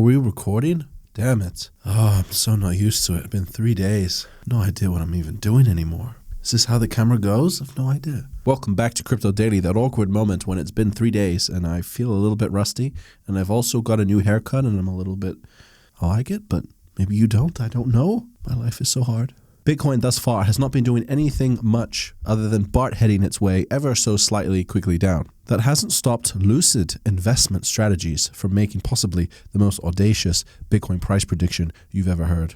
we recording? Damn it. Oh, I'm so not used to it. It's been 3 days. No idea what I'm even doing anymore. Is this how the camera goes? I've no idea. Welcome back to Crypto Daily, that awkward moment when it's been 3 days and I feel a little bit rusty, and I've also got a new haircut and I'm a little bit... I like it, but maybe you don't. I don't know. My life is so hard. Bitcoin thus far has not been doing anything much other than BART heading its way ever so slightly quickly down. That hasn't stopped lucid investment strategies from making possibly the most audacious Bitcoin price prediction you've ever heard.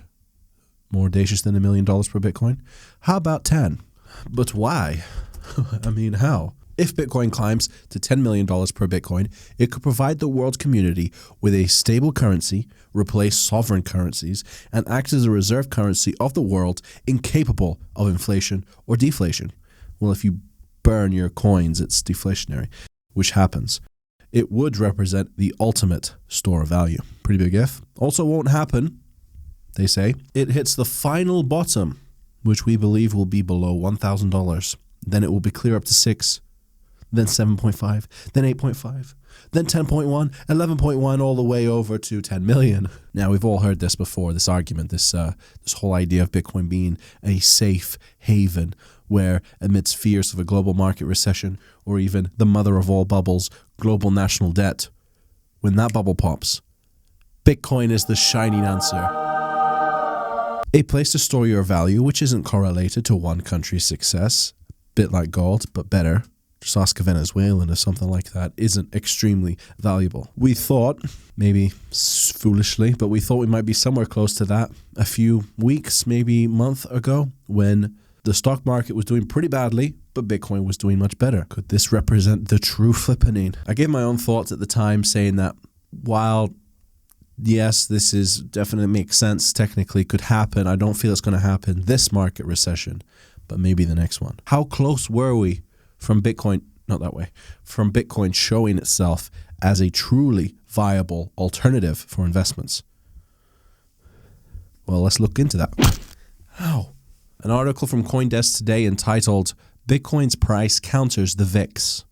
More audacious than $1 million per Bitcoin? How about 10? But why? I mean, how? If Bitcoin climbs to $10 million per Bitcoin, it could provide the world community with a stable currency, replace sovereign currencies, and act as a reserve currency of the world incapable of inflation or deflation. Well, if you burn your coins, it's deflationary, which happens. It would represent the ultimate store of value. Pretty big if. Also won't happen, they say. It hits the final bottom, which we believe will be below $1,000. Then it will be clear up to 6, then 7.5, then 8.5, then 10.1, 11.1, all the way over to 10 million. Now, we've all heard this before, this argument, this whole idea of Bitcoin being a safe haven where, amidst fears of a global market recession or even the mother of all bubbles, global national debt, when that bubble pops, Bitcoin is the shining answer. A place to store your value, which isn't correlated to one country's success, bit like gold, but better. Just ask a Venezuelan if something like that isn't extremely valuable. We thought, maybe foolishly, but we thought we might be somewhere close to that a few weeks, maybe month ago, when the stock market was doing pretty badly, but Bitcoin was doing much better. Could this represent the true flippening? I gave my own thoughts at the time, saying that while yes, this is definitely makes sense, technically could happen, I don't feel it's going to happen this market recession, but maybe the next one. How close were we from Bitcoin, not that way, from Bitcoin showing itself as a truly viable alternative for investments? Well, let's look into that. Ow. An article from CoinDesk today entitled, Bitcoin's Price Counters the VIX.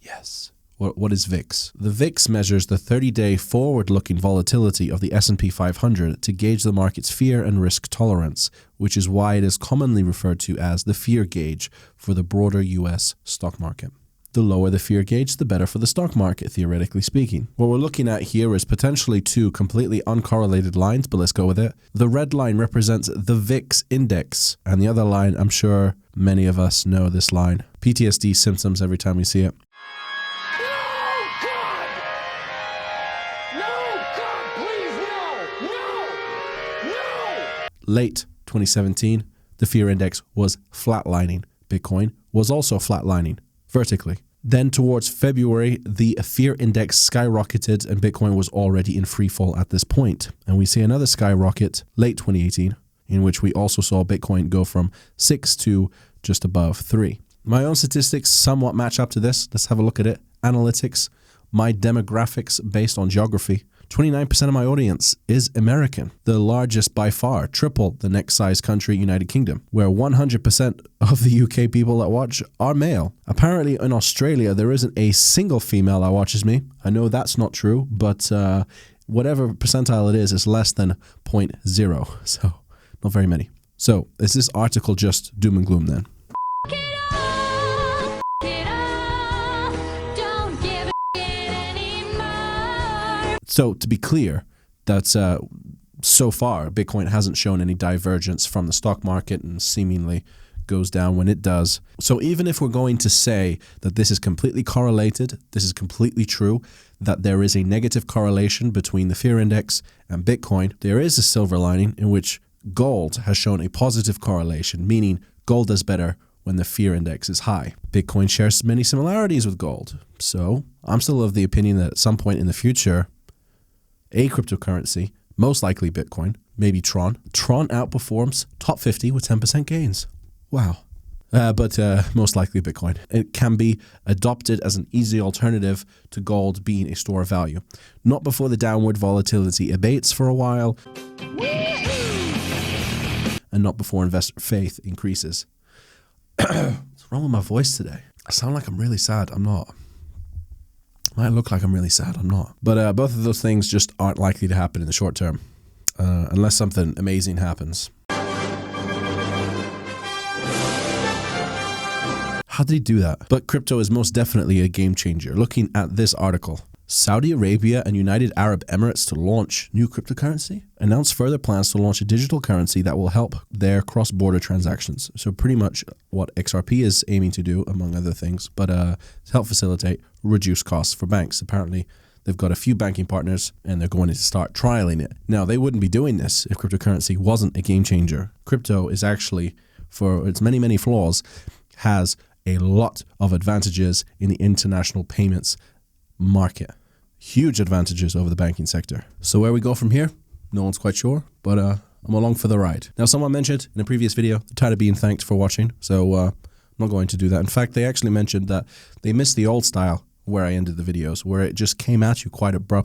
Yes. What is VIX? The VIX measures the 30-day forward-looking volatility of the S&P 500 to gauge the market's fear and risk tolerance, which is why it is commonly referred to as the fear gauge for the broader U.S. stock market. The lower the fear gauge, the better for the stock market, theoretically speaking. What we're looking at here is potentially two completely uncorrelated lines, but let's go with it. The red line represents the VIX index, and the other line, I'm sure many of us know this line. PTSD symptoms every time we see it. Late 2017, the fear index was flatlining. Bitcoin was also flatlining vertically. Then towards February, the fear index skyrocketed and Bitcoin was already in free fall at this point. And we see another skyrocket late 2018, in which we also saw Bitcoin go from 6 to just above 3. My own statistics somewhat match up to this. Let's have a look at it. Analytics, my demographics based on geography. 29% of my audience is American, the largest by far, triple the next size country, United Kingdom, where 100% of the UK people that watch are male. Apparently in Australia, there isn't a single female that watches me. I know that's not true, but whatever percentile it is less than 0.0, so not very many. So is this article just doom and gloom then? So to be clear, that so far, Bitcoin hasn't shown any divergence from the stock market and seemingly goes down when it does. So even if we're going to say that this is completely correlated, this is completely true, that there is a negative correlation between the fear index and Bitcoin, there is a silver lining in which gold has shown a positive correlation, meaning gold does better when the fear index is high. Bitcoin shares many similarities with gold. So I'm still of the opinion that at some point in the future, a cryptocurrency, most likely Bitcoin, maybe Tron outperforms top 50 with 10% gains. Wow. But most likely Bitcoin. It can be adopted as an easy alternative to gold being a store of value. Not before the downward volatility abates for a while, and not before investor faith increases. What's wrong with my voice today? I sound like I'm really sad. I'm not. Might look like I'm really sad, I'm not. But both of those things just aren't likely to happen in the short term, unless something amazing happens. How did he do that? But crypto is most definitely a game changer. Looking at this article, Saudi Arabia and United Arab Emirates to launch new cryptocurrency, announce further plans to launch a digital currency that will help their cross-border transactions. So pretty much what XRP is aiming to do, among other things, but to help facilitate reduce costs for banks. Apparently, they've got a few banking partners and they're going to start trialing it. Now, they wouldn't be doing this if cryptocurrency wasn't a game changer. Crypto is actually, for its many, many flaws, has a lot of advantages in the international payments market. Huge advantages over the banking sector. So where we go from here, no one's quite sure, but I'm along for the ride. Now, someone mentioned in a previous video, they're tired of being thanked for watching, so I'm not going to do that. In fact, they actually mentioned that they missed the old style where I ended the videos, where it just came at you quite abrupt.